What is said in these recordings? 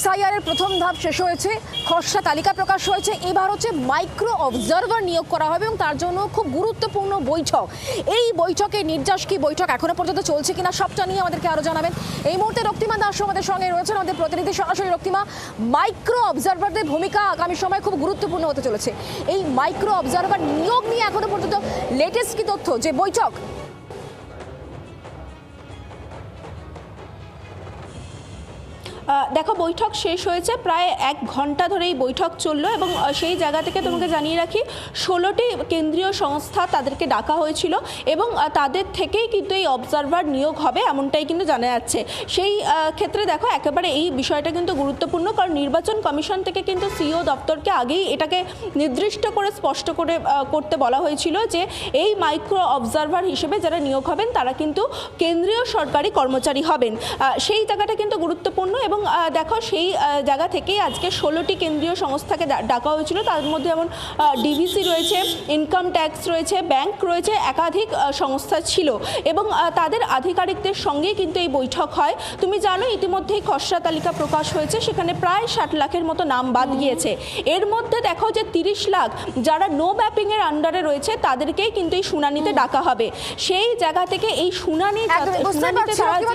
SIR এর প্রথম ধাপ শেষ হয়েছে, খসড়া তালিকা প্রকাশ হয়েছে। এবার হচ্ছে মাইক্রো অবজারভার নিয়োগ করা হবে এবং তার জন্য খুব গুরুত্বপূর্ণ বৈঠক। এই বৈঠকের নির্যাস কি, বৈঠক এখনো পর্যন্ত চলছে কিনা, সবটা নিয়ে আমাদেরকে আরো জানাবেন এই মুহূর্তে রক্তিমা দাস আমাদের সঙ্গে রয়েছেন, আমাদের প্রতিনিধি। সরাসরি রক্তিমা, মাইক্রো অবজারভারদের ভূমিকা আগামী সময় খুব গুরুত্বপূর্ণ হতে চলেছে। এই মাইক্রো অবজারভার নিয়োগ নিয়ে এখনো পর্যন্ত লেটেস্ট কি তথ্য, যে বৈঠক? দেখো, বৈঠক শেষ হয়েছে, প্রায় 1 ঘন্টা ধরে এই বৈঠক চললো এবং সেই জায়গা থেকে তোমাকে জানিয়ে রাখি 16টি কেন্দ্রীয় সংস্থা তাদেরকে ডাকা হয়েছিল এবং তাদের থেকেই কিন্তু এই অবজারভার নিয়োগ হবে এমনটাই কিন্তু জানা যাচ্ছে। সেই ক্ষেত্রে দেখো, একেবারে এই বিষয়টা কিন্তু গুরুত্বপূর্ণ, কারণ নির্বাচন কমিশন থেকে কিন্তু সিইও দপ্তরকে আগেই এটাকে নির্দিষ্ট করে স্পষ্ট করে করতে বলা হয়েছিল যে এই মাইক্রো অবজারভার হিসেবে যারা নিয়োগ হবেন তারা কিন্তু কেন্দ্রীয় সরকারি কর্মচারী হবেন। সেই জায়গাটা কিন্তু গুরুত্বপূর্ণ এবং দেখো, সেই জায়গা থেকেই আজকে 16টি কেন্দ্রীয় সংস্থাকে ডাকা হয়েছিল। তার মধ্যে যেমন ডিভিসি রয়েছে, ইনকাম ট্যাক্স রয়েছে, ব্যাংক রয়েছে, একাধিক সংস্থা ছিল এবং তাদের আধিকারিকদের সঙ্গেই কিন্তু এই বৈঠক হয়। তুমি জানো, ইতিমধ্যেই খসড়া তালিকা প্রকাশ হয়েছে, সেখানে প্রায় 60 লাখের মতো নাম বাদ গিয়েছে। এর মধ্যে দেখো যে 30 লাখ যারা নো ম্যাপিংয়ের আন্ডারে রয়েছে তাদেরকেই কিন্তু এই শুনানিতে ডাকা হবে। সেই জায়গা থেকে এই শুনানি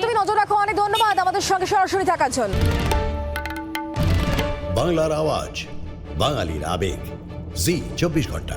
তুমি নজর রাখো। অনেক ধন্যবাদ আমাদের সঙ্গে সরাসরি থাকার জন্য। বাংলার আওয়াজ, বাঙালির আবেগ, জি 24 ঘন্টা।